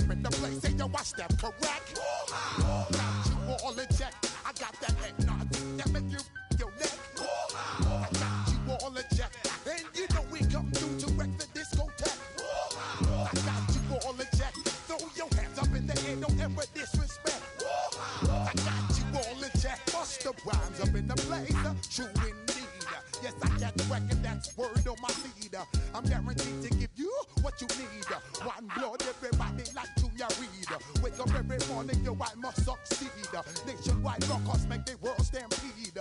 up in the place, say yo, I step correct. Got you all in check. I got that head nod that make you your neck. I got you all in check, and you know we come through to wreck the discotheque. I got you all in check. Throw your hands up in the air, don't ever disrespect. I got you all in check. Bust the rhymes up in the place, true indeed. Yes, I got the record, that's word on my lead. I'm guaranteed to give you what you need. One blood, everybody like Junior Reed. Wake up every morning, yo, I must succeed. Nationwide rockers make the world stampede.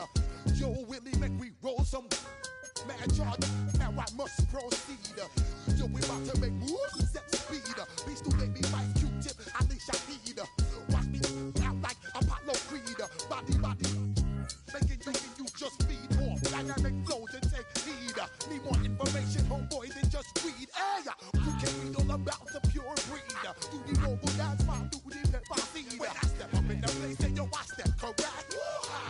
Yo, Willie, make we roll some mad charge. Now I must proceed. Yo, we about to make moves, set speed. Beast to baby, Vice Q-tip, Alicia Heed. Watch me out like Apollo Creed. Body, making you just feed off dynamic flows and take heed. Need more information, homeboy, than just read. Hey, you can read all about the pure breed. Do the noble dance, my duty, let my seed. When I step up in the place, and yo, I step correct.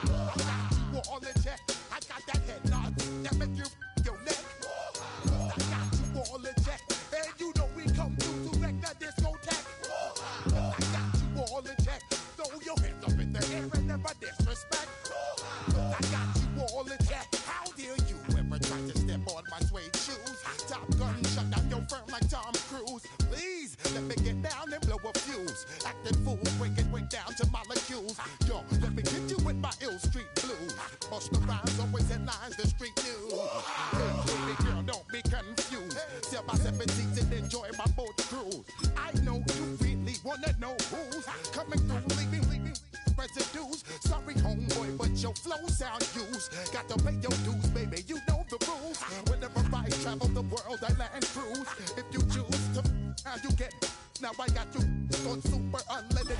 I got you all in check. I got that head nod that make you your neck. I got you all in check, and you know we come through to wreck the discotheque. I got you all in check. Throw your hands up in the air and never disrespect. I got you all in check. How dare you ever try to step on my suede shoes? Top Gun shut down your firm like Tom Cruise. Please let me get down and blow a fuse. Acting fool, breaking way down to molecules. Yo, let me get you with my ill street blues. Bust the rhymes, always headlines, the street news. Hey, baby girl, don't be confused. Sell my 17s and enjoy my boat cruise. I know you really wanna know who's coming through, leaving residues. Sorry, homeboy, but your flow sound used. Got to pay your dues, baby, you know the rules. Whenever I travel the world, I land cruise. If you choose to, how you get. Now I got you on super unleaded.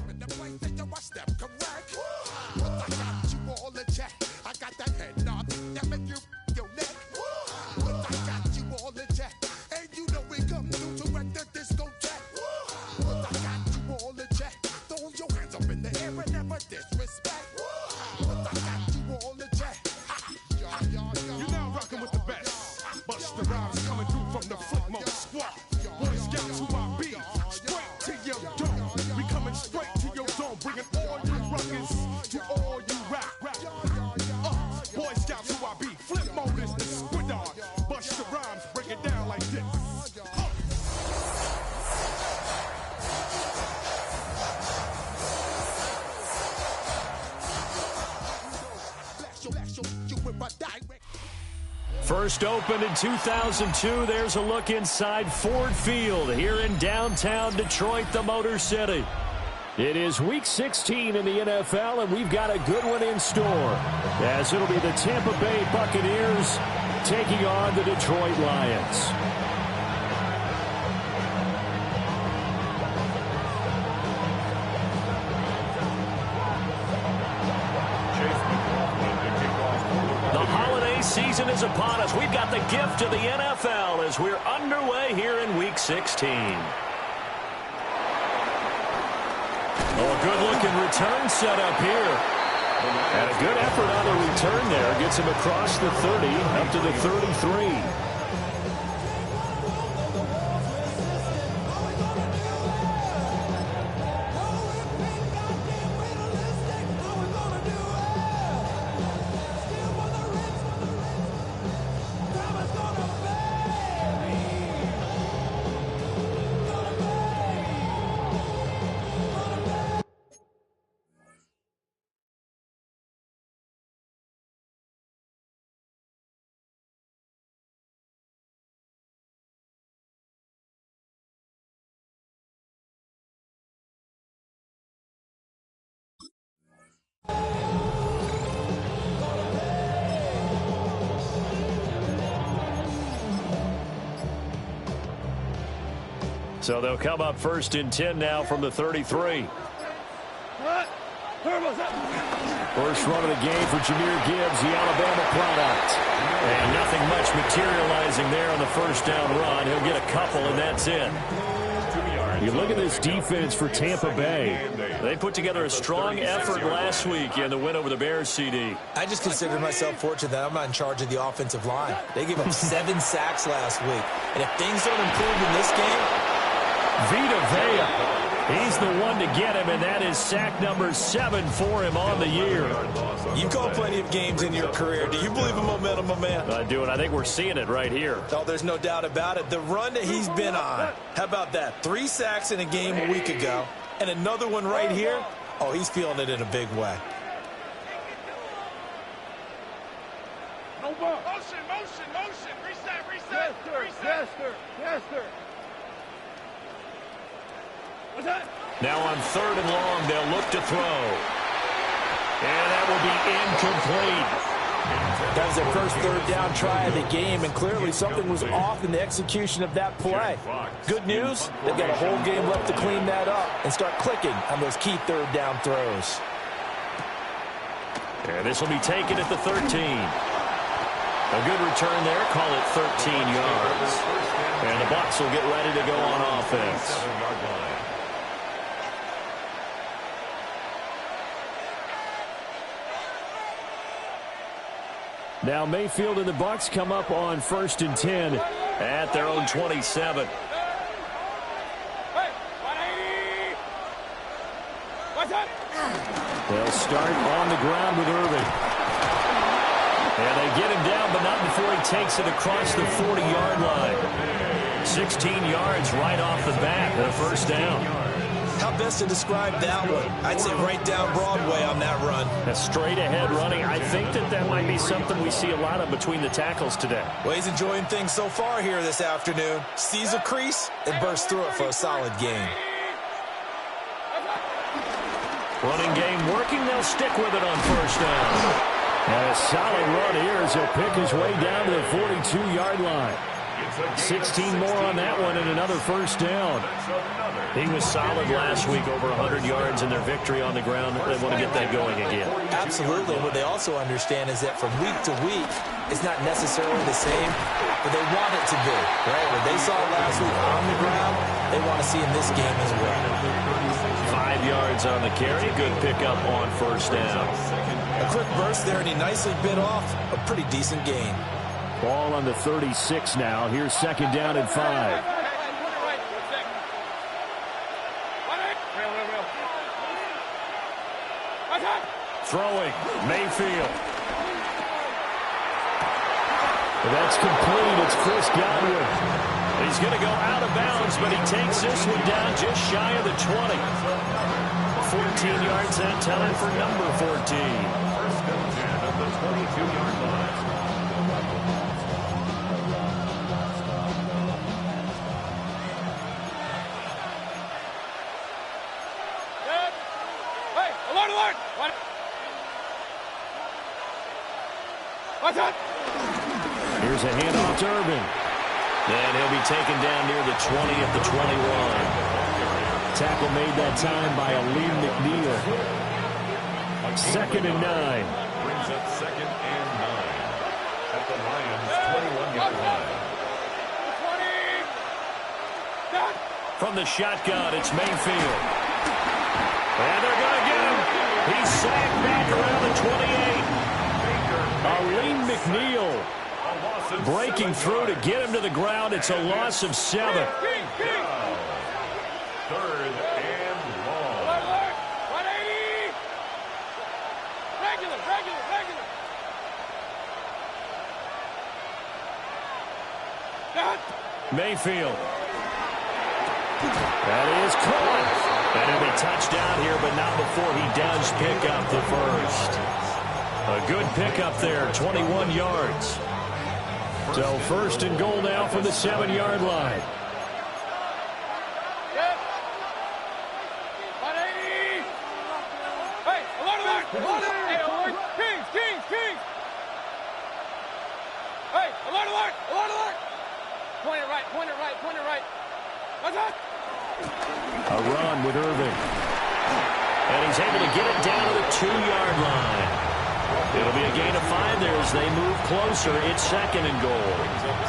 In the place that you step correct. But I got you all in check. I got that head nod that make you your neck. But I got you all in check. And you know we come through to wreck the discotheque. But I got you all in check. Throw your hands up in the air and never disrespect. But I got you all in check. You're now rocking with the best. Bust the rhymes coming through from the footmost squad. Boy Scouts who I be. Straight to your dome. We coming straight to your dome. Bringing all you ruckus to all you rap. Boy Scouts who I be. Flip mode is the squid dog. Bust the rhymes, break it down like this. First opened in 2002, there's a look inside Ford Field here in downtown Detroit, the Motor City. It is Week 16 in the NFL, and we've got a good one in store, as it'll be the Tampa Bay Buccaneers taking on the Detroit Lions. Season is upon us. We've got the gift of the NFL as we're underway here in Week 16. Oh, good-looking return set up here. And a good effort on the return there. Gets him across the 30, up to the 33. So they'll come up first and 10 now from the 33. First run of the game for Jahmyr Gibbs, the Alabama product. And nothing much materializing there on the first down run. He'll get a couple, and that's it. 2 yards. You look at this defense for Tampa Bay. They put together a strong effort last week in the win over the Bears, CD. I just consider myself fortunate that I'm not in charge of the offensive line. They gave up 7 sacks last week. And if things don't improve in this game... Vita Vea, he's the one to get him, and that is sack number 7 for him on the year. You've called plenty of games in your career. Do you believe in momentum, my man? I do, and I think we're seeing it right here. Oh, there's no doubt about it. The run that he's been on. How about that? 3 sacks in a game a week ago, and another one right here. Oh, he's feeling it in a big way. No ball. Motion. Reset. Yes, sir. What's that? Now on 3rd and long, they'll look to throw. And that will be incomplete. That was their first 3rd down try of the game, and clearly something was off in the execution of that play. Good news, they've got a whole game left to clean that up and start clicking on those key 3rd down throws. And this will be taken at the 13. A good return there, call it 13 yards. And the Bucs will get ready to go on offense. Now Mayfield and the Bucs come up on 1st and 10 at their own 27. They'll start on the ground with Irving. And they get him down, but not before he takes it across the 40-yard line. 16 yards right off the bat and a first down. How best to describe that one? I'd say right down Broadway on that run. A straight-ahead running. I think that might be something we see a lot of between the tackles today. Well, he's enjoying things so far here this afternoon. Sees a crease and bursts through it for a solid gain. Running game working. They'll stick with it on first down. And a solid run here as he'll pick his way down to the 42-yard line. 16 more on that one and another first down. He was solid last week, over 100 yards in their victory on the ground. They want to get that going again. Absolutely. What they also understand is that from week to week, it's not necessarily the same, but they want it to be. Right? What they saw last week on the ground, they want to see in this game as well. 5 yards on the carry. Good pickup on first down. A quick burst there, and he nicely bit off a pretty decent gain. Ball on the 36 now. Here's 2nd down and 5. Throwing, Mayfield. That's complete. It's Chris Godwin. He's going to go out of bounds, but he takes this one down just shy of the 20. 14 yards that time for number 14. First and 10 at the 22-yard line. Here's a handoff to Irving. And he'll be taken down near the 20 at the 21. Tackle made that time by Aleem McNeil. 2nd and 9. Brings up 2nd and 9 at the Lions' 21-yard line. From the shotgun, it's Mayfield. And they're going to get him. He's sacked back around the 28. Aleem McNeil breaking through to get him to the ground. It's a loss of 7. 3rd and long. 180. Regular. Mayfield. That is caught. And it'll be touchdown here, but not before he does pick up the first. A good pickup there, 21 yards. So 1st and goal now from the 7-yard line. Point it right. A run with Irving. And he's able to get it down to the 2-yard line. It'll be a gain of 5 there as they move closer. It's 2nd and goal.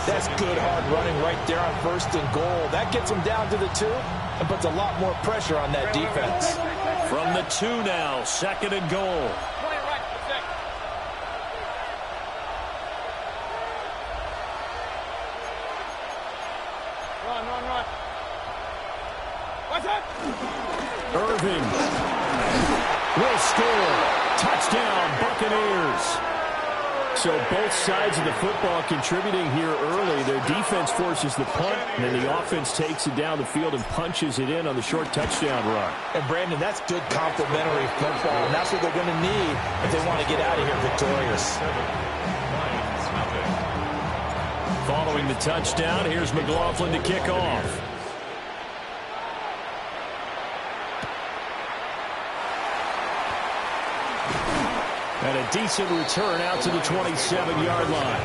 That's good hard running right there on 1st and goal. That gets them down to the 2 and puts a lot more pressure on that defense. From the 2 now, 2nd and goal. Run. What's up? Irving will score. Touchdown, Buccaneers. So both sides of the football contributing here early. Their defense forces the punt, and then the offense takes it down the field and punches it in on the short touchdown run. And, Brandon, that's good complementary football, and that's what they're going to need if they want to get out of here victorious. Following the touchdown, here's McLaughlin to kick off. And a decent return out to the 27-yard line.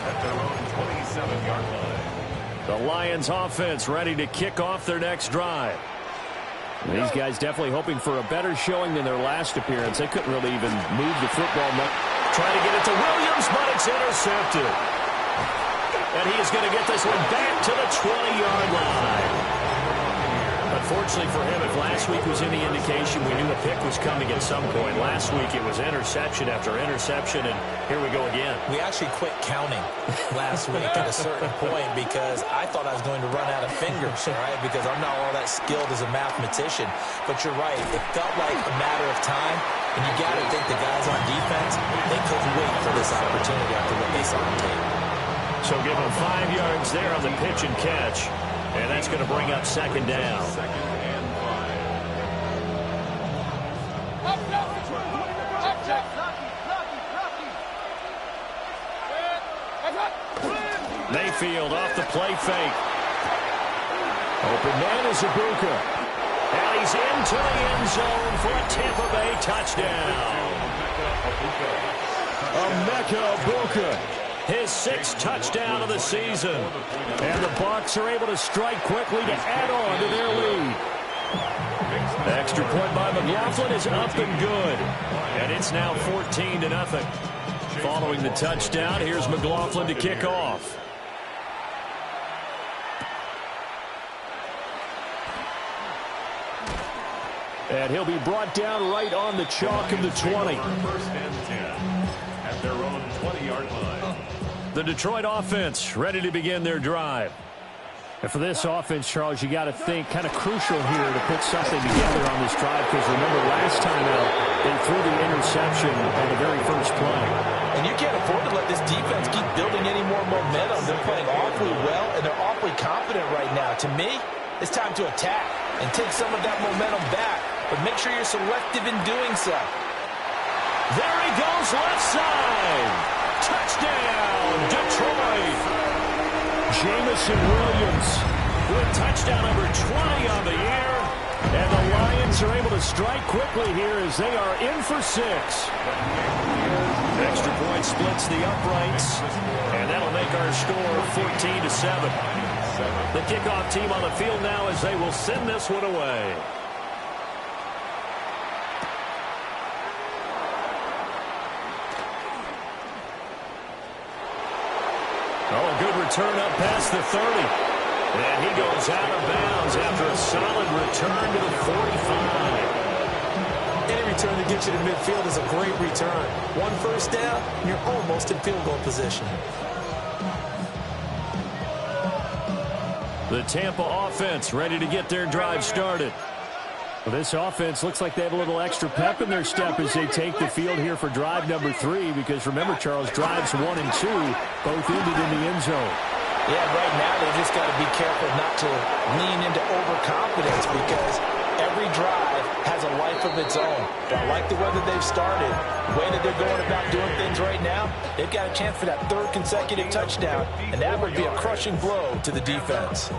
At their own 27-yard line. The Lions offense ready to kick off their next drive. And these guys definitely hoping for a better showing than their last appearance. They couldn't really even move the football much. Trying to get it to Williams, but it's intercepted. And he is going to get this one back to the 20-yard line. Unfortunately for him, if last week was any indication, we knew a pick was coming at some point. Last week it was interception after interception, and here we go again. We actually quit counting last week at a certain point because I thought I was going to run out of fingers, right? Because I'm not all that skilled as a mathematician. But you're right. It felt like a matter of time, and you got to think the guys on defense, they couldn't wait for this opportunity after what they saw on tape. So give them 5 yards there on the pitch and catch. And that's going to bring up 2nd down. 2nd and 5. Mayfield off the play fake. Open man is Ibuka. And he's into the end zone for a Tampa Bay touchdown. Emeka Ibuka. His 6th touchdown of the season. And the Bucs are able to strike quickly to add on to their lead. The extra point by McLaughlin is up and good. And it's now 14-0. Following the touchdown, here's McLaughlin to kick off. And he'll be brought down right on the chalk of the 20. 1st and 10 at their own 20-yard line. The Detroit offense ready to begin their drive. And for this offense, Charles, you got to think kind of crucial here to put something together on this drive, because remember last time out they threw the interception on the very first play. And you can't afford to let this defense keep building any more momentum. They're playing awfully well, and they're awfully confident right now. To me, it's time to attack and take some of that momentum back, but make sure you're selective in doing so. There he goes, left side. Touchdown, Detroit. Jamison Williams with touchdown number 20 on the year. And the Lions are able to strike quickly here as they are in for 6. Extra point splits the uprights. And that'll make our score 14-7. The kickoff team on the field now as they will send this one away. Oh, a good return up past the 30. And he goes out of bounds after a solid return to the 45. Any return that gets you to midfield is a great return. 1 first down, you're almost in field goal position. The Tampa offense ready to get their drive started. Well, this offense looks like they have a little extra pep in their step as they take the field here for drive number 3, because remember, Charles, drives 1 and 2 both ended in the end zone. Yeah, right now they just got to be careful not to lean into overconfidence, because every drive has a life of its own. But I like the way that they've started, the way that they're going about doing things right now. They've got a chance for that 3rd consecutive touchdown, and that would be a crushing blow to the defense.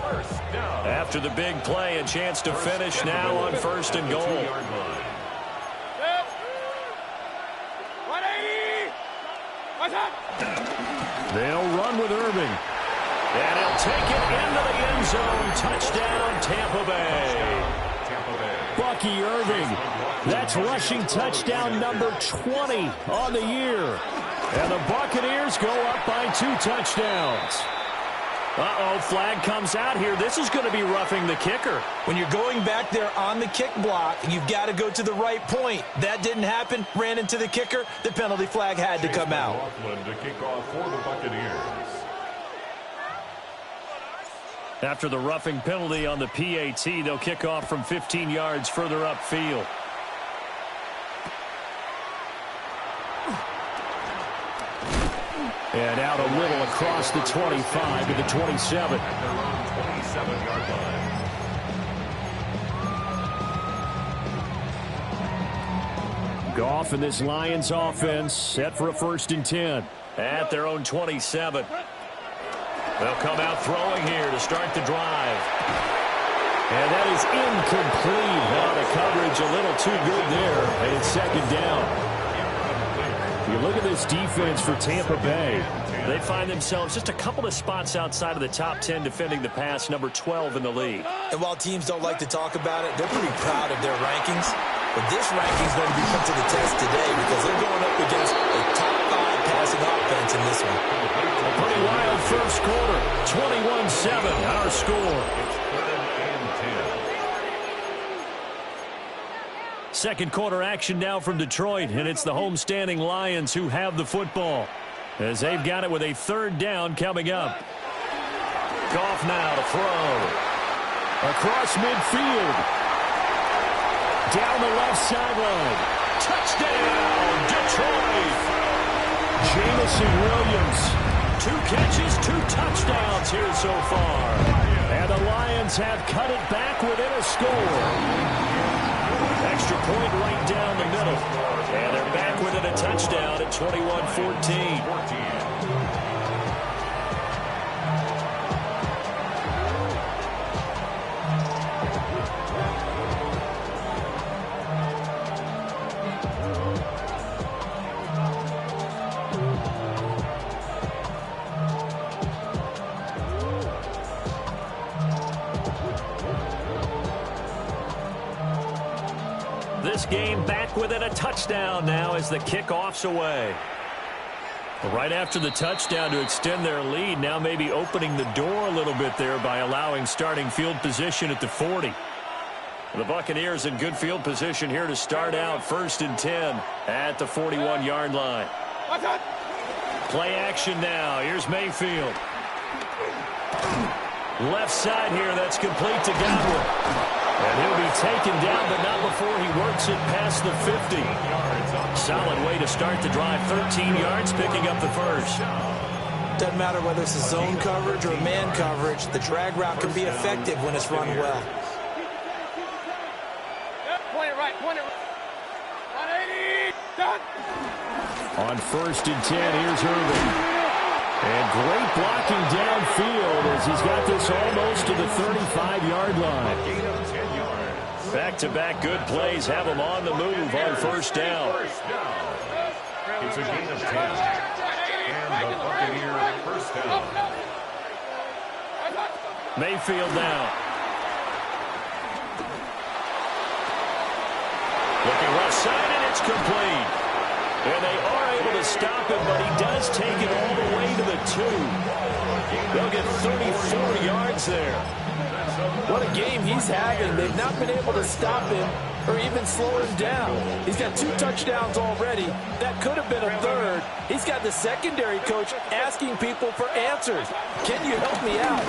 After the big play, a chance to finish now on 1st and goal. 180. What's up? They'll run with Irving. And he'll take it into the end zone. Touchdown, Tampa Bay. Bucky Irving. That's rushing touchdown number 20 on the year. And the Buccaneers go up by 2 touchdowns. Uh-oh, flag comes out here. This is going to be roughing the kicker. When you're going back there on the kick block, you've got to go to the right point. That didn't happen. Ran into the kicker. The penalty flag had to come out. To kick off for the Buccaneers. After the roughing penalty on the PAT, they'll kick off from 15 yards further upfield. And out a little across the 25 to the 27. At their own 27-yard line. Goff and this Lions offense set for a 1st and 10 at their own 27. They'll come out throwing here to start the drive. And that is incomplete. Now the coverage a little too good there, and it's 2nd down. You look at this defense for Tampa Bay. They find themselves just a couple of spots outside of the top 10 defending the pass, number 12 in the league. And while teams don't like to talk about it, they're pretty proud of their rankings. But this ranking is going to be put to the test today because they're going up against a top 5 passing offense in this one. A pretty wild first quarter. 21-7, our score. Second quarter action now from Detroit, and it's the homestanding Lions who have the football as they've got it with a 3rd down coming up. Goff now to throw. Across midfield. Down the left sideline. Touchdown, Detroit. Jamison Williams. 2 catches, 2 touchdowns here so far. And the Lions have cut it back within a score. Extra point right down the middle. And they're back within a touchdown at 21-14. This game back within a touchdown now as the kickoff's away. Right after the touchdown to extend their lead, now maybe opening the door a little bit there by allowing starting field position at the 40. The Buccaneers in good field position here to start out 1st and 10 at the 41-yard line. Play action now. Here's Mayfield. Left side here, that's complete to Godwin. And he'll be taken down, but not before he works it past the 50. Solid way to start the drive. 13 yards, picking up the first. Doesn't matter whether it's a zone coverage or man coverage. The drag route can be effective when it's run well. Point it right. 180. Done. On 1st and 10, here's Irving. And great blocking downfield as he's got this almost to the 35-yard line. Back-to-back good plays have him on the move on 1st down. It's a gain of 10. And the Buccaneer 1st down. Mayfield now. Looking left side, and it's complete. And they are able to stop him, but he does take it all the way to the 2. They'll get 34 yards there. What a game he's having. They've not been able to stop him or even slow him down. He's got 2 touchdowns already. That could have been a 3rd. He's got the secondary coach asking people for answers. Can you help me out?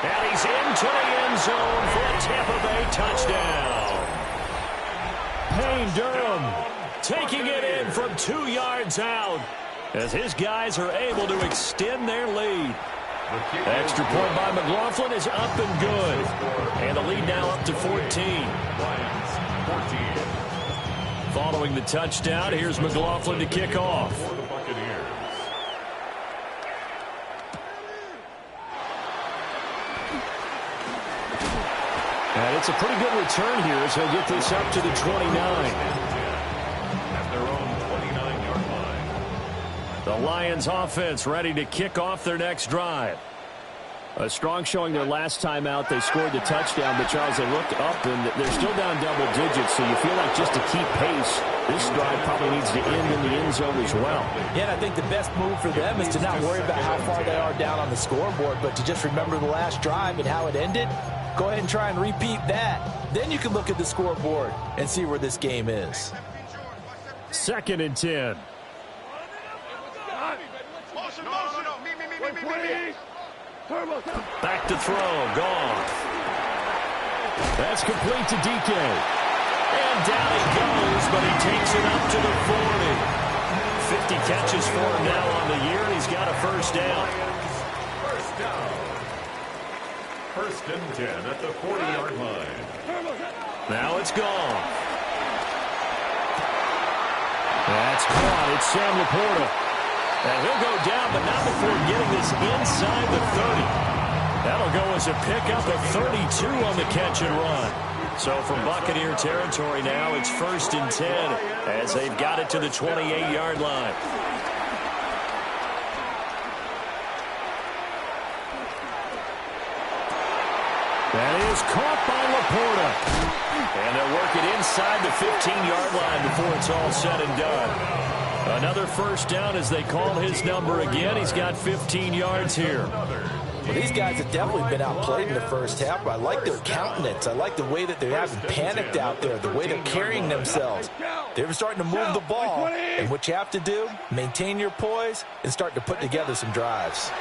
And he's into the end zone for a Tampa Bay touchdown. Payne Durham taking it in from 2 yards out as his guys are able to extend their lead. Extra point by McLaughlin is up and good. And the lead now up to 14. Following the touchdown, here's McLaughlin to kick off. And it's a pretty good return here as he'll get this up to the 29. At their own 29-yard line. The Lions offense ready to kick off their next drive. A strong showing their last time out. They scored the touchdown, but Charles, they looked up, and they're still down double digits, so you feel like just to keep pace, this drive probably needs to end in the end zone as well. Yeah, and I think the best move for them is to not worry about how far they are down on the scoreboard, but to just remember the last drive and how it ended. Go ahead and try and repeat that. Then you can look at the scoreboard and see where this game is. 2nd and 10. Back to throw. Gone. That's complete to DK. And down he goes, but he takes it up to the 40. 50 catches for him now on the year, and he's got a first down. First down. 1st and 10 at the 40-yard line. Now it's gone. That's caught. It's Sam Laporta. And he'll go down, but not before getting this inside the 30. That'll go as a pickup of 32 on the catch and run. So from Buccaneer territory now, it's 1st and 10 as they've got it to the 28-yard line. That is caught by Laporta. And they'll work it inside the 15-yard line before it's all said and done. Another first down as they call his number again. He's got 15 yards here. Well, these guys have definitely been outplayed in the first half, but I like their countenance. I like the way that they haven't panicked out there, the way they're carrying themselves. They're starting to move the ball, and what you have to do, maintain your poise and start to put together some drives.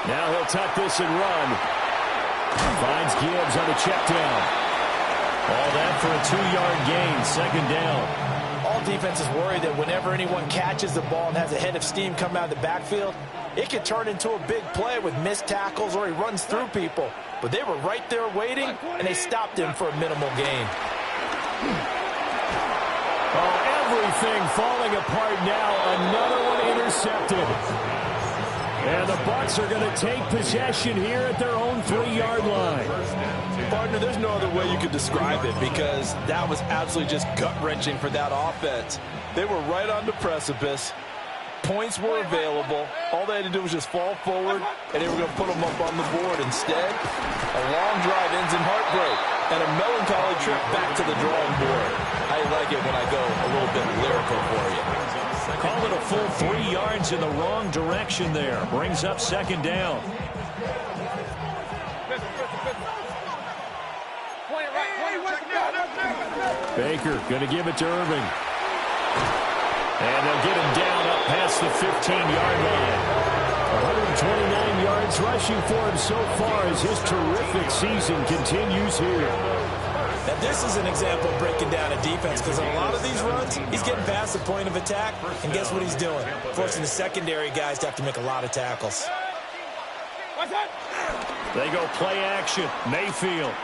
Now he'll tuck this and run. Finds Gibbs on the check down. All that for a 2-yard gain, 2nd down. All defenses worry that whenever anyone catches the ball and has a head of steam come out of the backfield, it can turn into a big play with missed tackles or he runs through people. But they were right there waiting, and they stopped him for a minimal gain. Oh, everything falling apart now. Another one intercepted. And the Bucs are going to take possession here at their own 3-yard line. Partner, there's no other way you could describe it because that was absolutely just gut-wrenching for that offense. They were right on the precipice. Points were available. All they had to do was just fall forward, and they were going to put them up on the board. Instead, a long drive ends in heartbreak and a melancholy trip back to the drawing board. I like it when I go a little bit lyrical for you. Call it a full 3 yards in the wrong direction there. Brings up 2nd down. Baker going to give it to Irving. And they'll get him down up past the 15-yard line. 129 yards rushing for him so far as his terrific season continues here. Now, this is an example of breaking down a defense because on a lot of these runs, he's getting past the point of attack, and guess what he's doing? Forcing the secondary guys to have to make a lot of tackles. They go play action. Mayfield.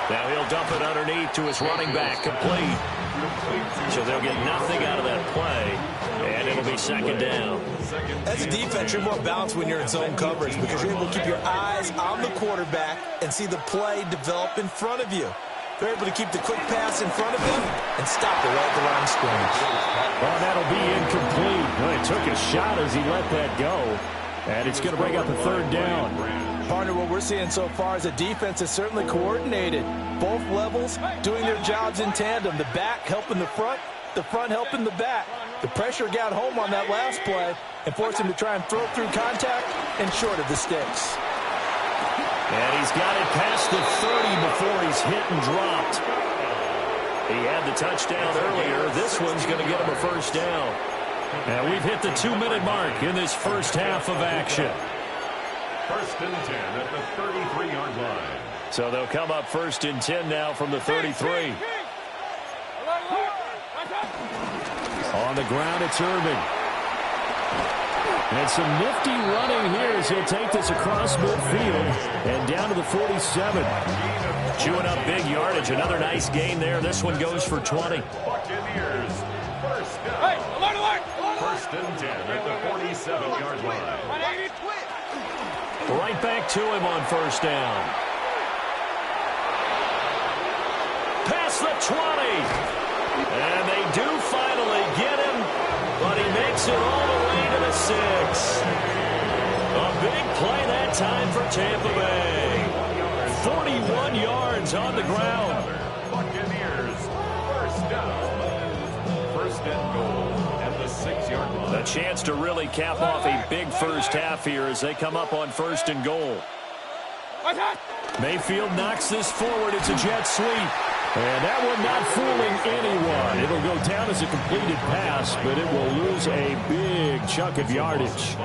Now he'll dump it underneath to his running back. Complete. So they'll get nothing out of that play, and it'll be 2nd down. As a defense, you're more balanced when you're in zone coverage because you're able to keep your eyes on the quarterback and see the play develop in front of you. They're able to keep the quick pass in front of them and stop it right at the line of scrimmage. Oh, that'll be incomplete. Well, he took a shot as he let that go, and it's going to bring up a 3rd down. Partner, what we're seeing so far is a defense is certainly coordinated. Both levels doing their jobs in tandem. The back helping the front helping the back. The pressure got home on that last play and forced him to try and throw through contact and short of the sticks. And he's got it past the 30 before he's hit and dropped. He had the touchdown earlier. This one's going to get him a first down. And we've hit the 2-minute mark in this first half of action. 1st and 10 at the 33-yard line. So they'll come up 1st and 10 now from the 33. On the ground, it's Irving. And some nifty running here as he'll take this across midfield and down to the 47. Chewing up big yardage. Another nice gain there. This one goes for 20. Buccaneers, first down. Hey, alert! 1st and 10 at the 47-yard line. Right back to him on first down. Past the 20. And they do finally get him, but he makes it all the way to the A big play that time for Tampa Bay. 41 yards on the ground. Buccaneers, first down. First and goal at the 6-yard line. A chance to really cap off a big first half here as they come up on first and goal. Mayfield knocks this forward. It's a jet sweep. And that one not fooling anyone. It'll go down as a completed pass, but it will lose a big chunk of yardage.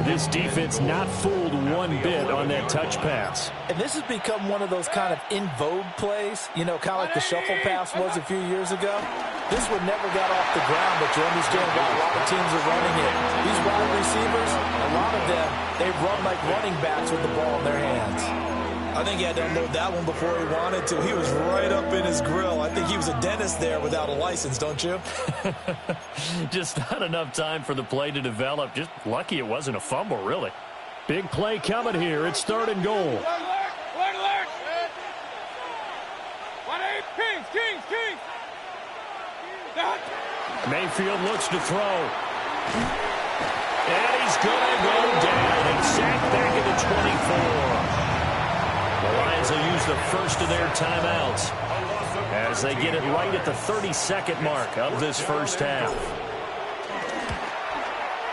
This defense not fooled one bit on that touch pass. And this has become one of those kind of in vogue plays, you know, kind of like the shuffle pass was a few years ago. This one never got off the ground, but you understand why a lot of teams are running it. These wide receivers, a lot of them, they run like running backs with the ball in their hands. I think he had to unload that one before he wanted to. He was right up in his grill. I think he was a dentist there without a license, don't you? Just not enough time for the play to develop. Just lucky it wasn't a fumble, really. Big play coming here. It's third and goal. Alert! Kings! Mayfield looks to throw. And he's going to go down and sacked back at the 24. The Lions will use the first of their timeouts as they get it right at the 32nd mark of this first half.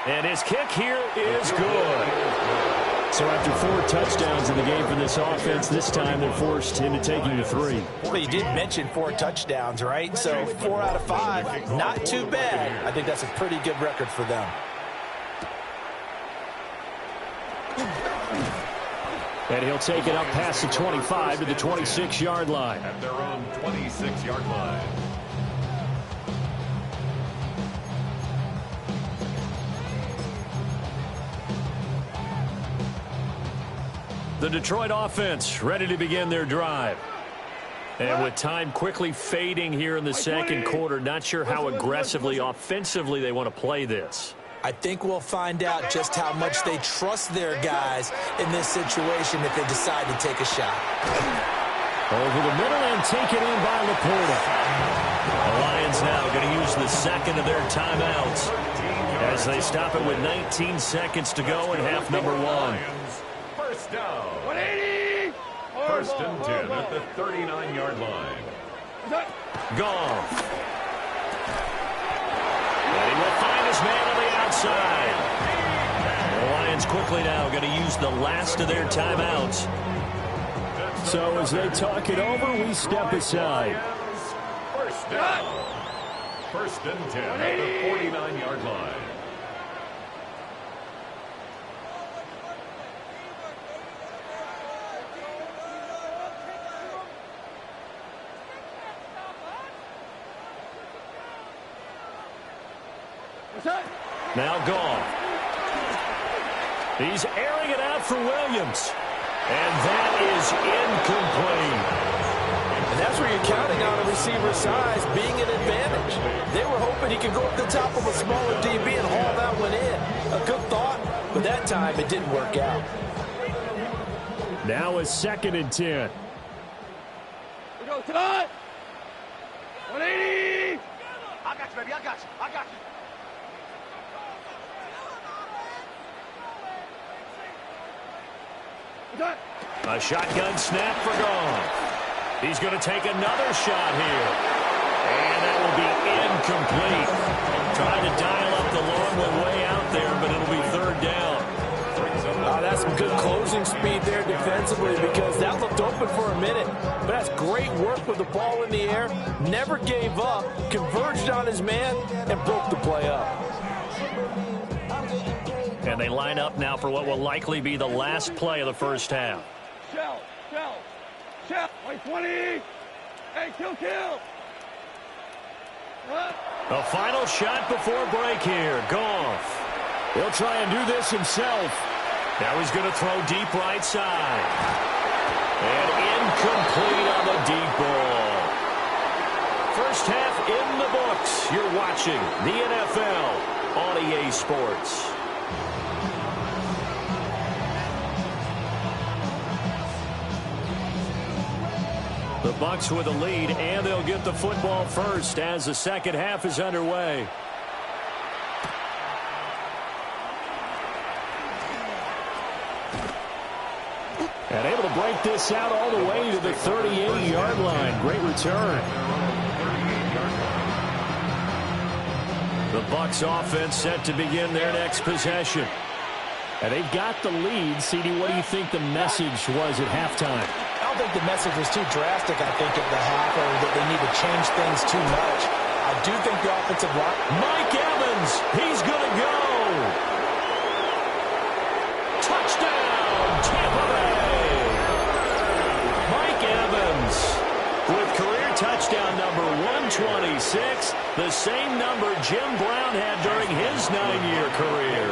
And his kick here is good. So after 4 touchdowns in the game for this offense, this time they're forced into taking the 3. Well, you did mention 4 touchdowns, right? So 4 out of 5, not too bad. I think that's a pretty good record for them. And he'll take it up past the 25 to the 26-yard line. At their own 26-yard line. The Detroit offense ready to begin their drive. And with time quickly fading here in the second quarter, not sure how aggressively, offensively they want to play this. I think we'll find out just how much they trust their guys in this situation if they decide to take a shot. Over the middle and taken in by Laporta. The Lions now going to use the second of their timeouts as they stop it with 19 seconds to go in half number 1. First down. 180! First and 10 at the 39-yard line. Goff. And he will find his man on the outside. The Lions quickly now going to use the last of their timeouts. So as they talk it over, we step aside. First down. First and 10 at the 49-yard line. Now Goff. He's airing it out for Williams. And that is incomplete. And that's where you're counting on a receiver's size being an advantage. They were hoping he could go up the top of a smaller DB and haul that one in. A good thought, but that time it didn't work out. Now a second and 10. We go tonight. 180! I got you, baby. I got you. A shotgun snap for Goff. He's going to take another shot here. And that will be incomplete. Trying to dial up the long one way out there, but it'll be third down. That's some good closing speed there defensively because that looked open for a minute. But that's great work with the ball in the air. Never gave up, converged on his man, and broke the play up. And they line up now for what will likely be the last play of the first half. Shell. 20. Hey, kill. A final shot before break here. Goff. He'll try and do this himself. Now he's going to throw deep right side. And incomplete on the deep ball. First half in the books. You're watching the NFL on EA Sports. The Bucs with a lead, and they'll get the football first as the second half is underway. knocked this out all the way to the 38-yard line. Great return. The Bucs offense set to begin their next possession. And they've got the lead. CD, what do you think the message was at halftime? I don't think the message was too drastic, I think, at the half, or that they need to change things too much. I do think the offensive line... Mike Evans, he's going to go. Touchdown, Tampa Bay. Mike Evans with career touchdown number 126, the same number Jim Brown had during his 9-year career.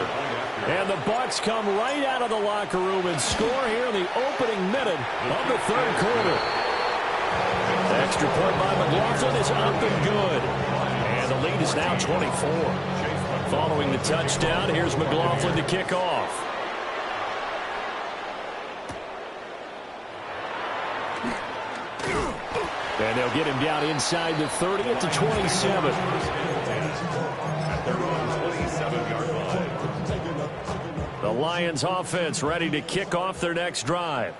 And the Bucs come right out of the locker room and score here in the opening minute of the third quarter. The extra point by McLaughlin is up and good. And the lead is now 24. Following the touchdown, here's McLaughlin to kick off. And they'll get him down inside the 30 at the 27. At their own 27-yard line. The Lions offense ready to kick off their next drive.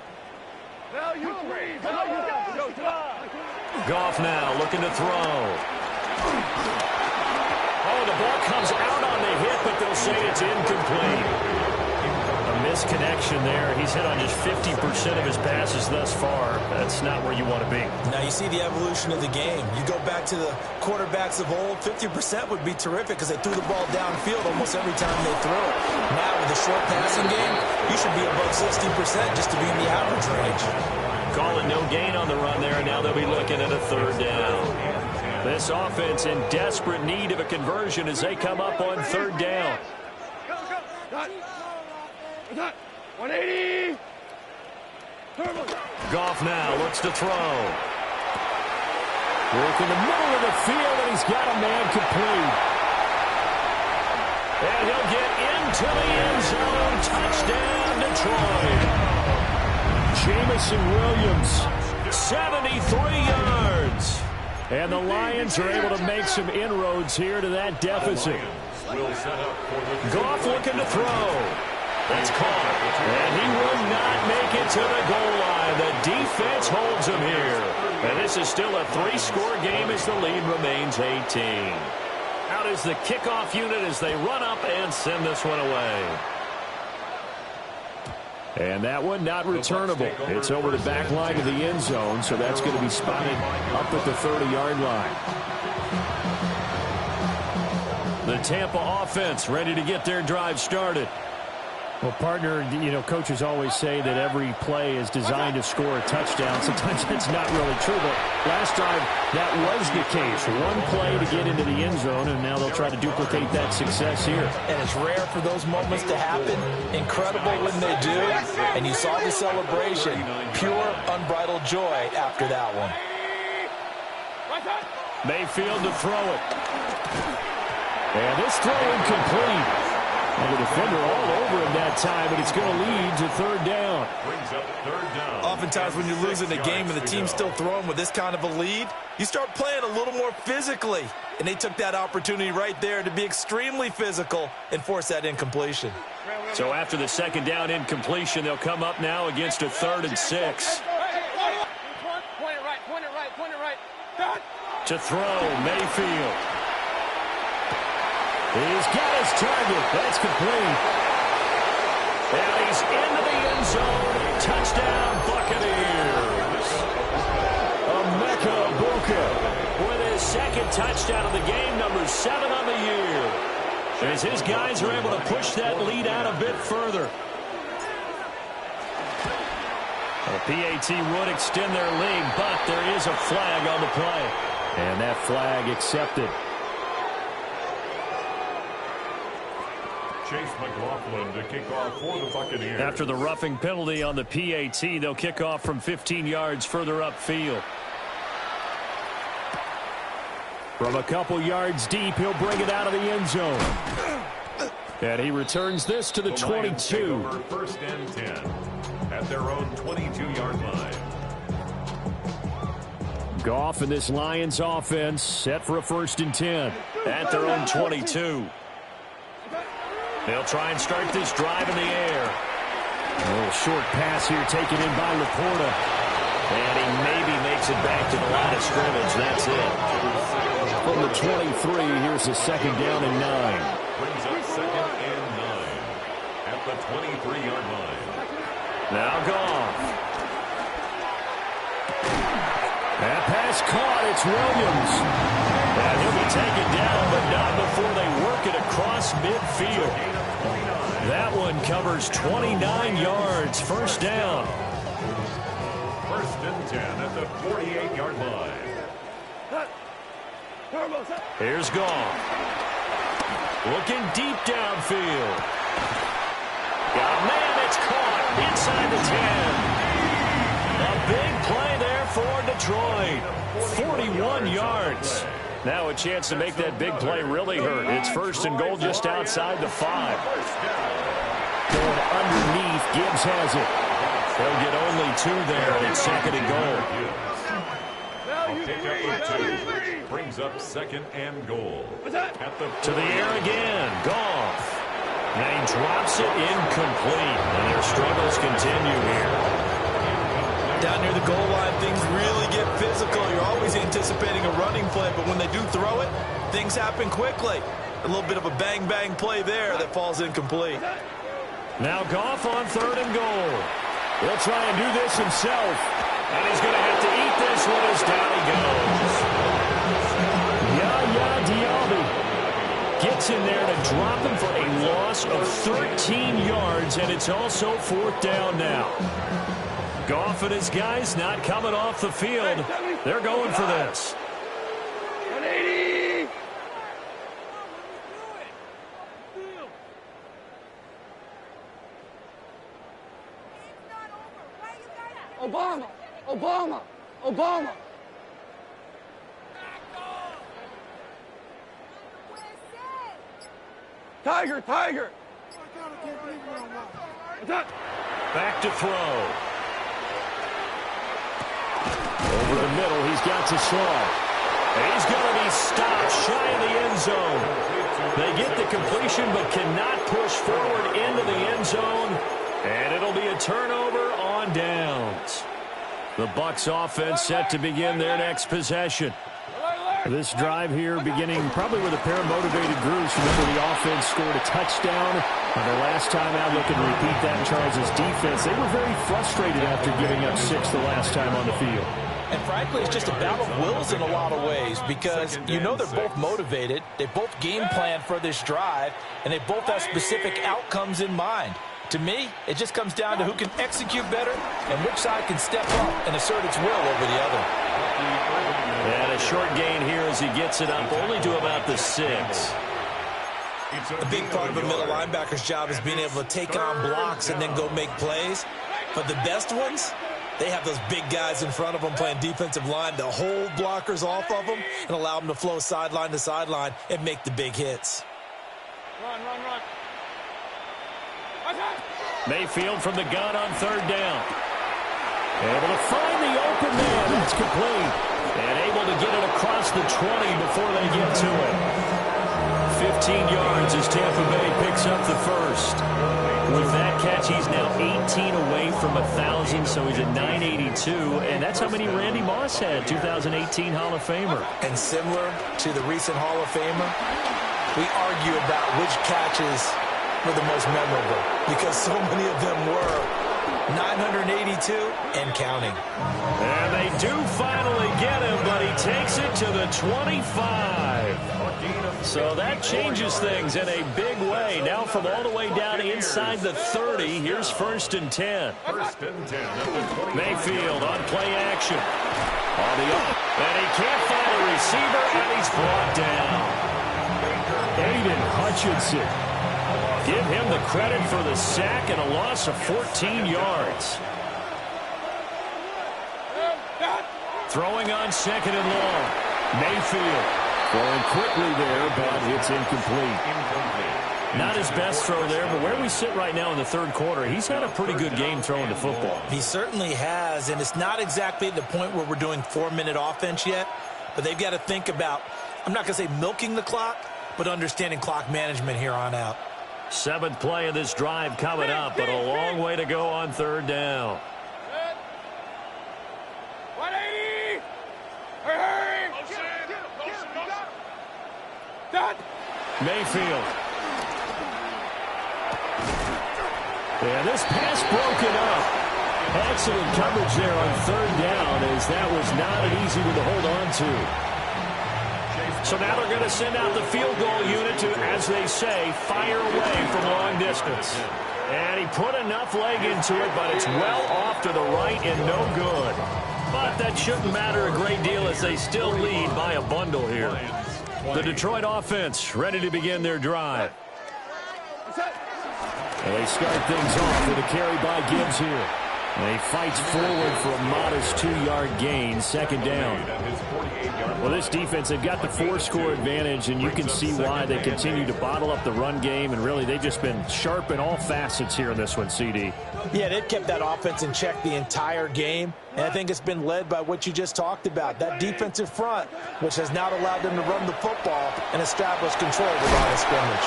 Goff now looking to throw. Oh, the ball comes out on the hit, but they'll say it's incomplete. A misconnection there. He's hit on just 50% of his passes thus far. That's not where you want to be. Now you see the evolution of the game. You go back to the quarterbacks of old, 50% would be terrific because they threw the ball downfield almost every time they threw it. Now with a short passing game, you should be above 60% just to be in the average range. Call it no gain on the run there, and now they'll be looking at a third down. This offense in desperate need of a conversion as they come up on third down. 180. Goff now looks to throw. Work in the middle of the field, and he's got a man complete. And he'll get into the end zone. Touchdown, Detroit. Jamison Williams, 73 yards. And the Lions are able to make some inroads here to that deficit. Goff looking to throw. That's caught. And he will not make it to the goal line. The defense holds him here. And this is still a 3-score game as the lead remains 18. Out is the kickoff unit as they run up and send this one away. And that one not returnable. It's over the back line of the end zone, so that's going to be spotted up at the 30-yard line. The Tampa offense ready to get their drive started. Well, partner, coaches always say that every play is designed to score a touchdown. Sometimes that's not really true, but last time that was the case. One play to get into the end zone, and now they'll try to duplicate that success here. And it's rare for those moments to happen. Incredible when they do. And you saw the celebration. Pure, unbridled joy after that one. Mayfield to throw it. And this throw incomplete. And the defender all over him that time, but it's going to lead to third down. Brings up third down. Oftentimes when you're losing a game and the team's still throwing with this kind of a lead, you start playing a little more physically. And they took that opportunity right there to be extremely physical and force that incompletion. So after the second down incompletion, they'll come up now against a 3rd and 6. Point it right. To throw, Mayfield. He's got his target. That's complete. And he's into the end zone. Touchdown, Buccaneers. Emeka Egbuka with his second touchdown of the game, number 7 on the year. As his guys are able to push that lead out a bit further. The PAT would extend their lead, but there is a flag on the play. And that flag accepted. Chase McLaughlin to kick off for the Buccaneers. After the roughing penalty on the PAT, they'll kick off from 15 yards further upfield. From a couple yards deep, he'll bring it out of the end zone. And he returns this to the 22. First and 10 at their own 22-yard line. Goff and this Lions offense set for a 1st and 10 at their own 22. They'll try and start this drive in the air. A little short pass here taken in by Laporta. And he maybe makes it back to the line of scrimmage. That's it. From the 23, here's the second down and 9. Brings up second and 9 at the 23-yard line. Now Goff. That pass caught. It's Williams. And he'll be taken down, but not before they work it across midfield. That one covers 29 yards. First down. First and 10 at the 48-yard line. Here's Goff. Looking deep downfield. Got a man, it's caught inside the 10. A big play there for Detroit. 41 yards. Now a chance to make that big play really hurt. It's first and goal just outside the 5. Going underneath, Gibbs has it. They'll get only 2 there, and it's second and goal. Brings up second and goal. To the air again. Goff. And he drops it incomplete. And their struggles continue here. Down near the goal line, things really get physical. You're always anticipating a running play, but when they do throw it, things happen quickly. A little bit of a bang-bang play there that falls incomplete. Now Goff on third and goal. He'll try and do this himself. And he's going to have to eat this one as down he goes. Yaya Diaby gets in there to drop him for a loss of 13 yards, and it's also fourth down now. Goff and his guys not coming off the field. They're going for this. Obama! Obama! Obama! Tiger! Tiger! Back to throw. Over the middle, he's got to throw. And he's going to be stopped shy of the end zone. They get the completion but cannot push forward into the end zone. And it'll be a turnover on downs. The Bucs offense set to begin their next possession. This drive here beginning probably with a pair of motivated groups. Remember, the offense scored a touchdown the last time out. Looking to repeat that in Charles' defense. They were very frustrated after giving up 6 the last time on the field. And frankly, it's just a battle of wills in a lot of ways because you know they're both motivated. They both game plan for this drive, and they both have specific outcomes in mind. To me, it just comes down to who can execute better and which side can step up and assert its will over the other. And a short gain here as he gets it up only to about the 6. A big part of a middle linebacker's job is being able to take on blocks and then go make plays. But the best ones, they have those big guys in front of them playing defensive line to hold blockers off of them and allow them to flow sideline to sideline and make the big hits. Run, run, run. Mayfield from the gun on third down. Able to find the open man. That's complete. And able to get it across the 20 before they get to it. 15 yards as Tampa Bay picks up the first. With that catch, he's now 18 away from 1,000, so he's at 982. And that's how many Randy Moss had, 2018 Hall of Famer. And similar to the recent Hall of Famer, we argue about which catches were the most memorable because so many of them were 982 and counting. And they do finally get him, but he takes it to the 25. So that changes things in a big way. Now from all the way down inside the 30, here's first and 10. First and 10. Mayfield on play action. On the up, and he can't find a receiver, and he's brought down. Aiden Hutchinson. Give him the credit for the sack and a loss of 14 yards. Throwing on second and long. Mayfield throwing quickly there, but it's incomplete. Not his best throw there, but where we sit right now in the third quarter, he's had a pretty good game throwing the football. He certainly has, and it's not exactly at the point where we're doing 4-minute offense yet, but they've got to think about, I'm not going to say milking the clock, but understanding clock management here on out. Seventh play of this drive coming up, but a long way to go on third down. 180! Hurry! Done! Mayfield. And this pass broken up. Excellent coverage there on third down, as that was not an easy one to hold on to. So now they're going to send out the field goal unit to, as they say, fire away from long distance. And he put enough leg into it, but it's well off to the right and no good. But that shouldn't matter a great deal as they still lead by a bundle here. The Detroit offense ready to begin their drive. And they start things off with a carry by Gibbs here. And he fights forward for a modest 2-yard gain, second down. Well, this defense, they've got the 4-score advantage, and you can see why they continue to bottle up the run game, and really they've just been sharp in all facets here in this one, CD. Yeah, they've kept that offense in check the entire game, and I think it's been led by what you just talked about, that defensive front, which has now allowed them to run the football and establish control of the line of scrimmage.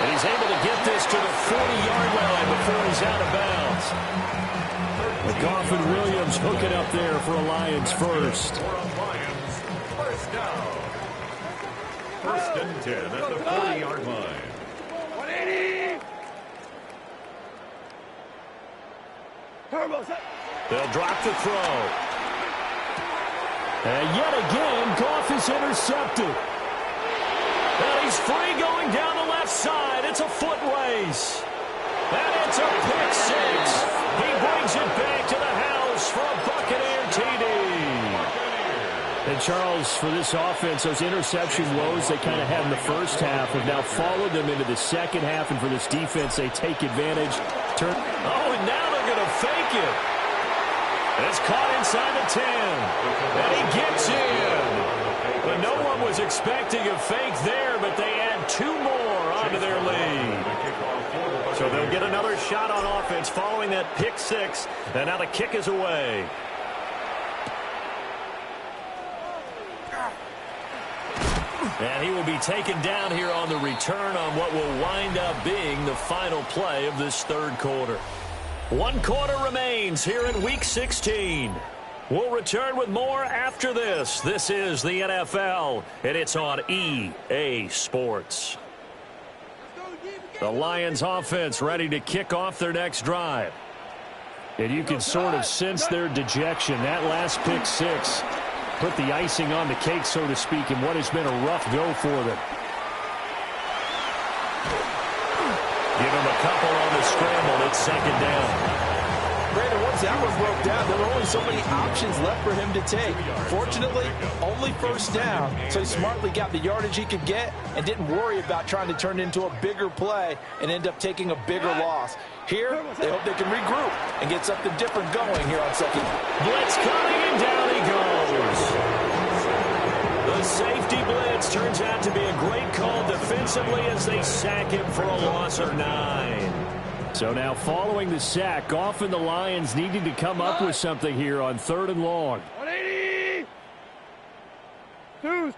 And he's able to get this to the 40-yard line before he's out of bounds. Goff and Williams hooking up there for a Lions first. First down. First and 10 at the 40-yard line. 180! Turbo set. They'll drop the throw. And yet again, Goff is intercepted. And he's free going down the left side. It's a foot race. And it's a pick six. He brings it back to the house for a Buccaneer TD. And Charles, for this offense, those interception woes they kind of had in the first half have now followed them into the second half. And for this defense, they take advantage. And now they're going to fake it. It's caught inside the 10. And he gets in. But no one was expecting a fake there, but they add 2 more onto their lead. So they'll get another shot on offense following that pick six. And now the kick is away. And he will be taken down here on the return on what will wind up being the final play of this third quarter. 1 quarter remains here in Week 16. We'll return with more after this. This is the NFL, and it's on EA Sports. The Lions offense ready to kick off their next drive. And you can sort of sense their dejection. That last pick six put the icing on the cake, so to speak, in what has been a rough go for them. Give them a couple on the scramble. It's second down. Brandon, once that one broke down, there were only so many options left for him to take. Fortunately, only first down, so he smartly got the yardage he could get and didn't worry about trying to turn it into a bigger play and end up taking a bigger loss. Here, they hope they can regroup and get something different going here on second. Blitz coming, and down he goes. The safety blitz turns out to be a great call defensively as they sack him for a loss of 9. So now following the sack, Goff and the Lions needing to come up with something here on 3rd and long. 180! Twos.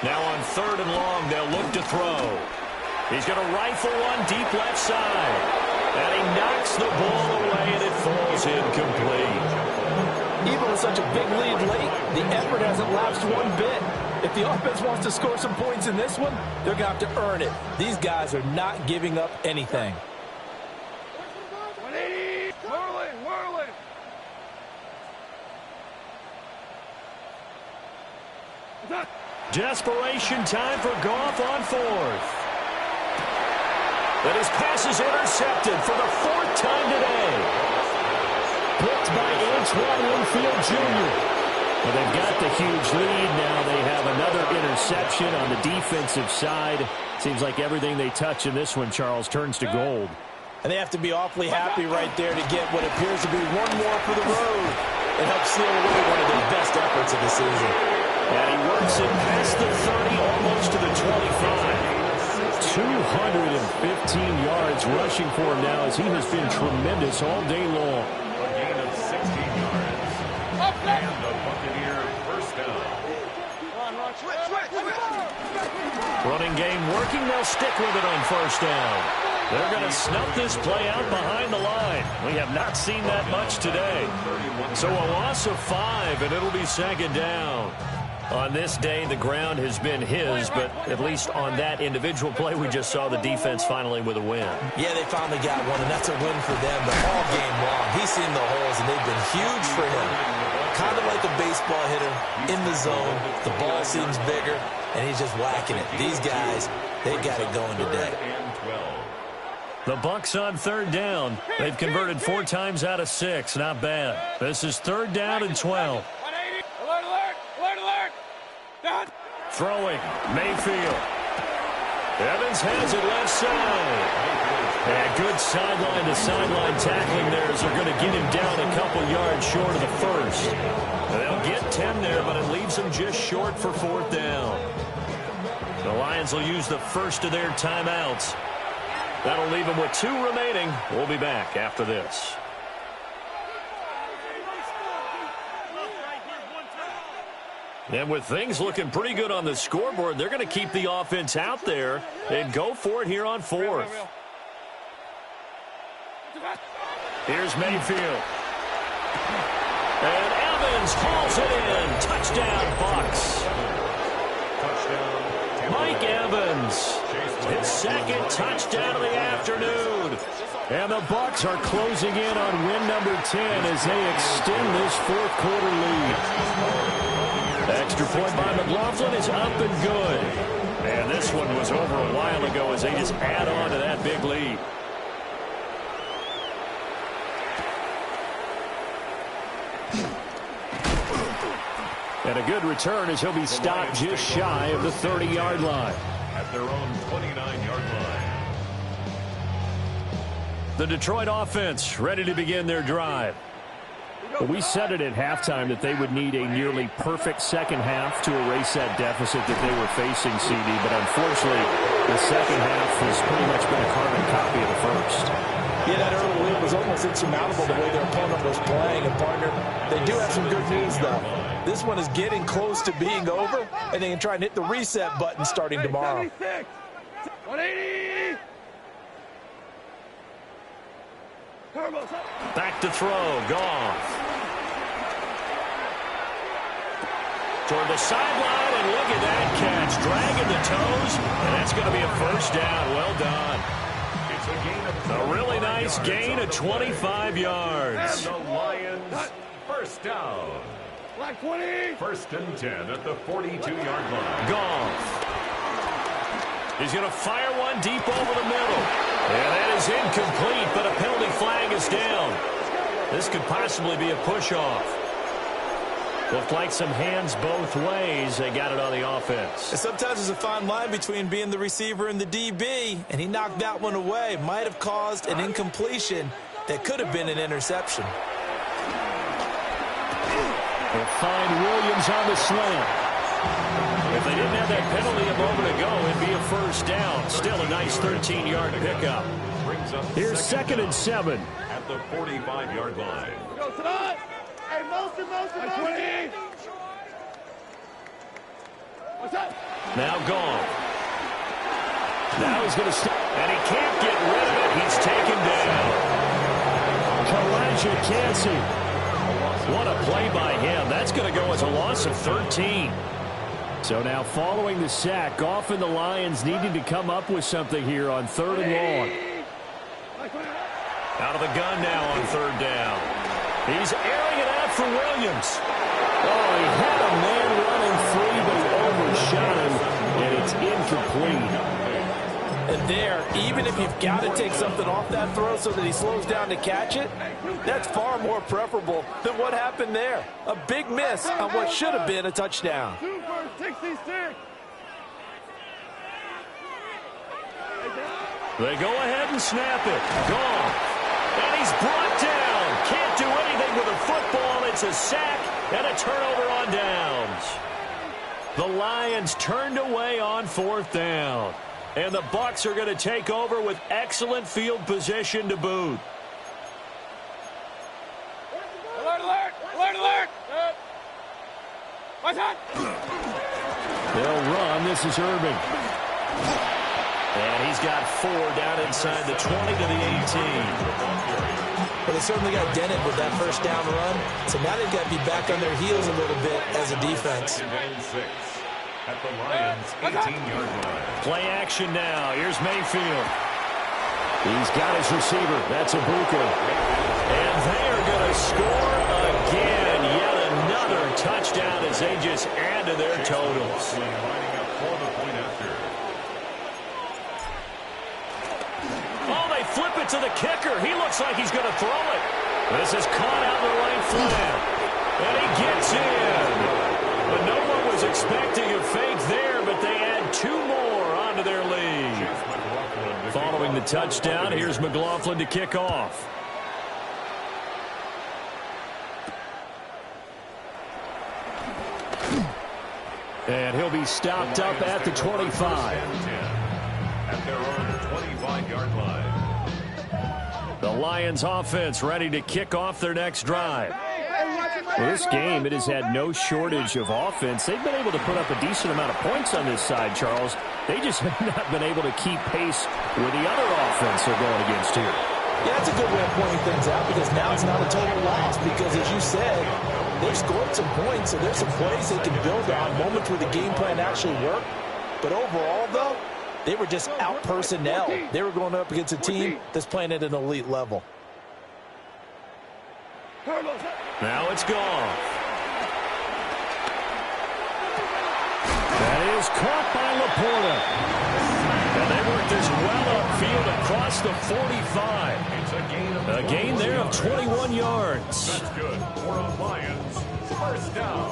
Now on 3rd and long, they'll look to throw. He's going to rifle one deep left side. And he knocks the ball away, and it falls incomplete. Even with such a big lead late, the effort hasn't lapsed one bit. If the offense wants to score some points in this one, they're going to have to earn it. These guys are not giving up anything. 180! Whirling! Desperation time for Goff on 4th. But his pass is intercepted for the 4th time today. Picked by Antoine Winfield Jr. Well, they've got the huge lead now. They have another interception on the defensive side. Seems like everything they touch in this one, Charles, turns to gold. And they have to be awfully happy right there to get what appears to be one more for the road. It helps seal away one of their best efforts of the season. And he works it past the 30, almost to the 25. 215 yards rushing for him now as he has been tremendous all day long. A gain of 16 yards. And the Buccaneer first down. Run. Running game working. They'll stick with it on first down. They're going to snuff this play out behind the line. We have not seen that much today. So a loss of 5, and it'll be second down. On this day, the ground has been his, but at least on that individual play, we just saw the defense finally with a win. Yeah, they finally got one, and that's a win for them. But all game long, he's seen the holes, and they've been huge for him. Kind of like a baseball hitter in the zone. The ball seems bigger, and he's just whacking it. These guys, they got it going today. The Bucs on third down. They've converted 4 times out of 6. Not bad. This is third down and 12. Throwing, Mayfield. Evans has it left side. And good sideline-to-sideline tackling there as they're going to get him down a couple yards short of the first. They'll get 10 there, but it leaves them just short for fourth down. The Lions will use the first of their timeouts. That'll leave them with 2 remaining. We'll be back after this. And with things looking pretty good on the scoreboard, they're going to keep the offense out there and go for it here on fourth. Here's Mayfield. And Evans hauls it in. Touchdown, Bucs. Mike Evans, his second touchdown of the afternoon. And the Bucs are closing in on win number 10 as they extend this fourth quarter lead. Extra point by McLaughlin is up and good. And this one was over a while ago as they just add on to that big lead. And a good return as he'll be stopped just shy of the 30-yard line. At their own 29-yard line. The Detroit offense ready to begin their drive. We said it at halftime that they would need a nearly perfect second half to erase that deficit that they were facing, CD. But unfortunately, the second half has pretty much been a carbon copy of the first. Yeah, that early lead was almost insurmountable the way their opponent was playing. And, partner, they do have some good news, though. This one is getting close to being over, and they can try and hit the reset button starting tomorrow. 180! Back to throw, Goff. Toward the sideline, and look at that catch. Dragging the toes, and that's going to be a first down. Well done. It's a gain of a really nice gain of 25 yards. And the Lions first down. Black 20. First and 10 at the 42-yard line. Goff. He's going to fire one deep over the middle. And that is incomplete, but a penalty flag is down. This could possibly be a push-off. Looked like some hands both ways. They got it on the offense. And sometimes there's a fine line between being the receiver and the DB, and he knocked that one away. Might have caused an incompletion that could have been an interception. They'll find Williams on the slant. If they didn't have that penalty a moment ago, it'd be a first down. Still a nice 13-yard pickup. Here's second and 7. At the 45-yard line. Go tonight. Hey, motion. What's up? Now gone. Now he's going to stop. And he can't get rid of it. He's taken down. Kalijah Kancey. What a play by him. That's going to go as a loss of 13. So now following the sack, Goff and the Lions needing to come up with something here on third and long. Out of the gun now on third down. He's airing it out for Williams. Oh, he had a man running free, but he overshot him, and it's incomplete. And there, even if you've got to take something off that throw so that he slows down to catch it, that's far more preferable than what happened there. A big miss on what should have been a touchdown. 66. They go ahead and snap it. Gone. And he's brought down. Can't do anything with a football. It's a sack and a turnover on downs. The Lions turned away on fourth down. And the Bucs are going to take over with excellent field position to boot. Alert, alert, alert, alert. What's that? They'll run. This is Irving. And he's got 4 down inside the 20 to the 18. Well, they certainly got dented with that first down run, so now they've got to be back on their heels a little bit as a defense. At the Lions' 18-yard line. Play action now. Here's Mayfield. He's got his receiver. That's Ibuka. And they are going to score again. Yet another touchdown as they just add to their totals. Oh, they flip it to the kicker. He looks like he's going to throw it. This is caught out in the right flat. And he gets in. But no one was expecting a fake there, but they add 2 more onto their lead. Following the touchdown, here's McLaughlin to kick off. And he'll be stopped up at the 25. At their own 25-yard line. The Lions offense ready to kick off their next drive. Well, this game, it has had no shortage of offense. They've been able to put up a decent amount of points on this side, Charles. They just have not been able to keep pace with the other offense they're going against here. Yeah, that's a good way of pointing things out because now it's not a total loss because, as you said, they've scored some points, so there's some plays they can build on, moments where the game plan actually worked. But overall, though, they were just out-personnel. They were going up against a team that's playing at an elite level. Now it's gone. That is caught by Laporta. And they work this well upfield across the 45. A gain there of 21 yards. That's good for a Lions. First down.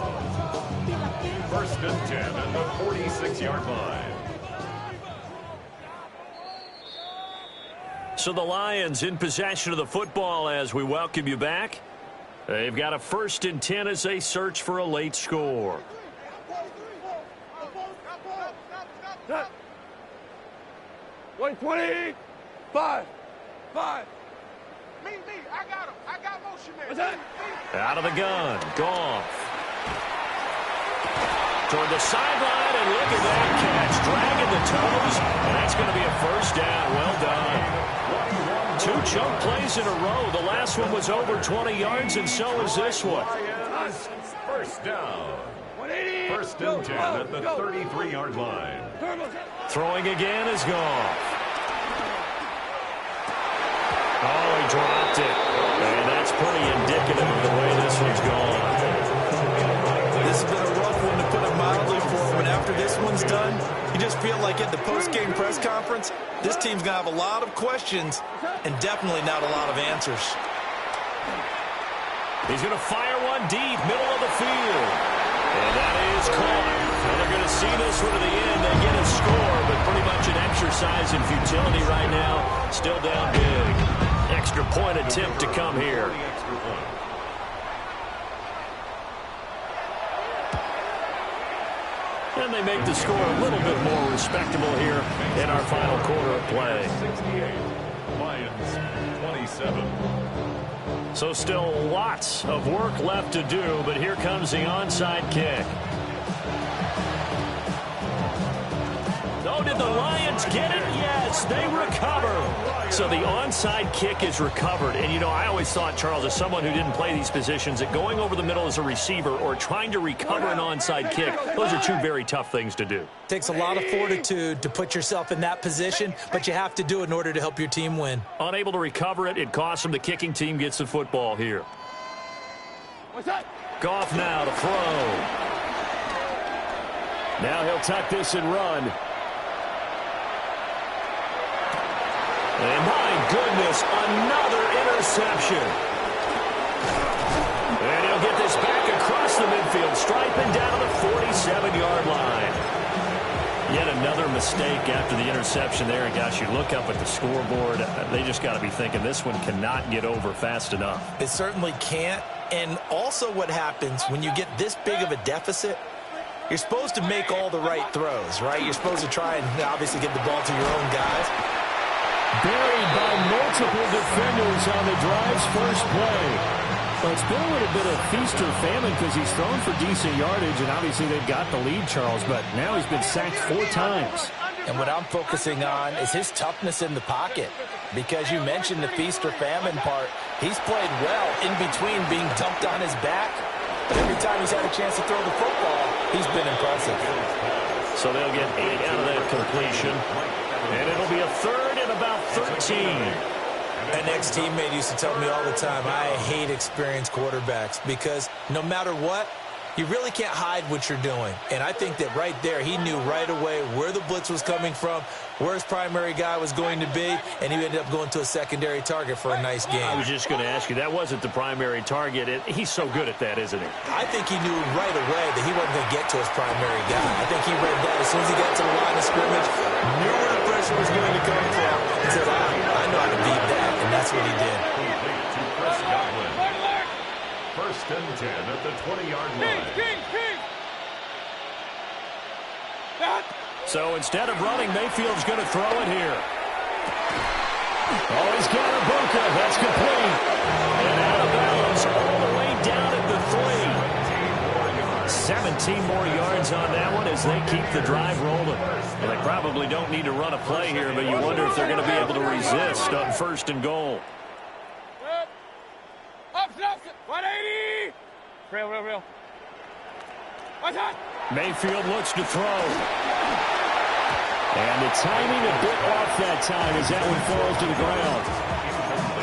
First and 10 at the 46-yard line. So the Lions in possession of the football as we welcome you back. They've got a 1st and 10 as they search for a late score. Wait, 25. 5. Me, I got him. I got motion man. What's that? Out of the gun. Goff. Toward the sideline, and look at that catch. Dragging the toes, and that's going to be a first down. Well done. 2 chunk plays in a row. The last one was over 20 yards, and so is this one. First down. First and 10 at the 33-yard line. Throwing again is Goff. Oh, he dropped it. And that's pretty indicative of the way this one's gone. This has been a rough one, to put it mildly, for him. And after this one's done, you just feel like at the post-game press conference, this team's going to have a lot of questions and definitely not a lot of answers. He's going to fire one deep, middle of the field. And that is caught. And they're going to see this one to the end. They get a score, but pretty much an exercise in futility right now. Still down big. Extra point attempt to come here. And they make the score a little bit more respectable here in our final quarter of play. 68, Lions 27. So still lots of work left to do, but here comes the onside kick. Oh, did the Lions get it? Yes, they recover. So the onside kick is recovered. And, you know, I always thought, Charles, as someone who didn't play these positions, that going over the middle as a receiver or trying to recover an onside kick, those are 2 very tough things to do. Takes a lot of fortitude to put yourself in that position, but you have to do it in order to help your team win. Unable to recover it, it costs them. The kicking team gets the football here. Goff now to throw. Now he'll tuck this and run. And my goodness, another interception. And he'll get this back across the midfield, striping down to the 47-yard line. Yet another mistake after the interception there. And gosh, you look up at the scoreboard, they just got to be thinking this one cannot get over fast enough. It certainly can't. And also what happens when you get this big of a deficit, you're supposed to make all the right throws, right? You're supposed to try and obviously get the ball to your own guys. Buried by multiple defenders on the drive's first play. Well, it's been a little bit of feast or famine because he's thrown for decent yardage, and obviously they've got the lead, Charles, but now he's been sacked 4 times. And what I'm focusing on is his toughness in the pocket. Because you mentioned the feast or famine part, he's played well in between being dumped on his back. But every time he's had a chance to throw the football, he's been impressive. So they'll get 8 out of that completion. And it'll be a third and about 13. An ex-teammate used to tell me all the time, I hate experienced quarterbacks because no matter what, you really can't hide what you're doing. And I think that right there, he knew right away where the blitz was coming from, where his primary guy was going to be, and he ended up going to a secondary target for a nice game. I was just going to ask you, that wasn't the primary target. He's so good at that, isn't he? I think he knew right away that he wasn't going to get to his primary guy. I think he read that as soon as he got to the line of scrimmage, knew where the pressure was going to come from, and said, I know how to beat that, and that's what he did. First and 10 at the 20-yard line. So instead of running, Mayfield's going to throw it here. Oh, he's got Ibuka. That's complete. And out of bounds all the way down at the 3. 17 more yards on that one as they keep the drive rolling. Well, they probably don't need to run a play here, but you wonder if they're going to be able to resist on first and goal. 180! Real. What's that? Mayfield looks to throw. And the timing a bit off that time as that one falls to the ground.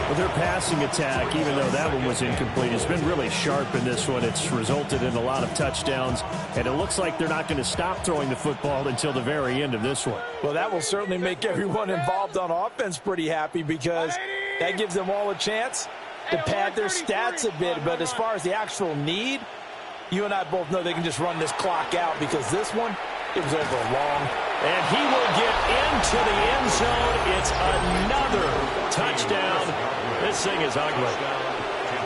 Well, their passing attack, even though that one was incomplete, has been really sharp in this one. It's resulted in a lot of touchdowns, and it looks like they're not going to stop throwing the football until the very end of this one. Well, that will certainly make everyone involved on offense pretty happy because that gives them all a chance to pad their stats a bit. But as far as the actual need, you and I both know they can just run this clock out because this one, it was over long. And he will get into the end zone. It's another touchdown. This thing is ugly.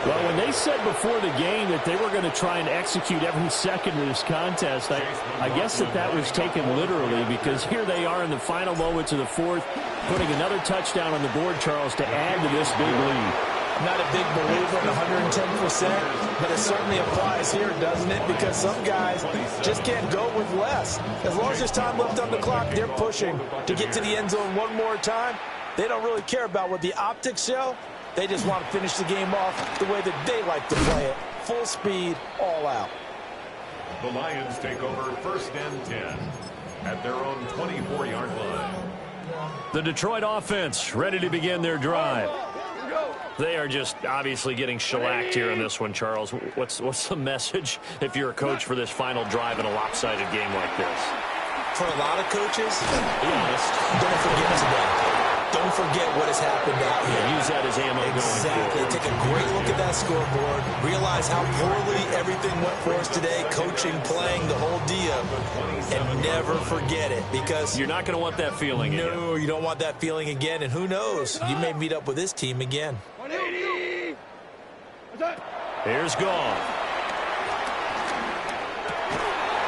Well, when they said before the game that they were going to try and execute every second of this contest, I guess that was taken literally because here they are in the final moments of the fourth, putting another touchdown on the board, Charles, to add to this big lead. I'm not a big believer in 110%, but it certainly applies here, doesn't it? Because some guys just can't go with less. As long as there's time left on the clock, they're pushing to get to the end zone one more time. They don't really care about what the optics show. They just want to finish the game off the way that they like to play it. Full speed, all out. The Lions take over first and 10 at their own 24-yard line. The Detroit offense ready to begin their drive. They are just obviously getting shellacked here in this one, Charles. What's the message if you're a coach for this final drive in a lopsided game like this? For a lot of coaches, be honest, don't forget today. Don't forget what has happened out here. Use that as ammo exactly. going forward. Take a great look at that scoreboard. Realize how poorly everything went for us today. Coaching, playing, the whole deal. And never forget it because you're not going to want that feeling again. No, you don't want that feeling again. And who knows? You may meet up with this team again. 180! Here's Gone.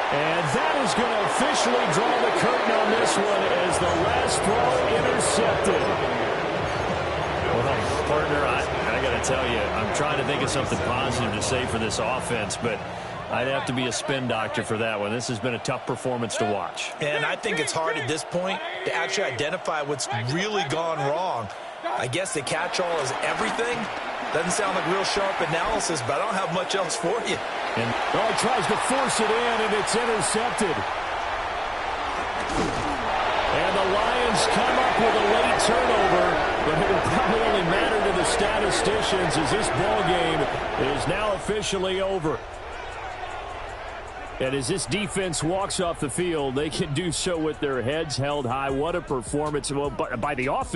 And that is going to officially draw the curtain on this one as the last throw intercepted. Well, partner, I got to tell you, I'm trying to think of something positive to say for this offense, but I'd have to be a spin doctor for that one. This has been a tough performance to watch. And I think it's hard at this point to actually identify what's really gone wrong. I guess the catch-all is everything. Doesn't sound like real sharp analysis, but I don't have much else for you. And he tries to force it in, and it's intercepted. And the Lions come up with a late turnover, but it will probably only matter to the statisticians as this ball game is now officially over. And as this defense walks off the field, they can do so with their heads held high. What a performance by the offense.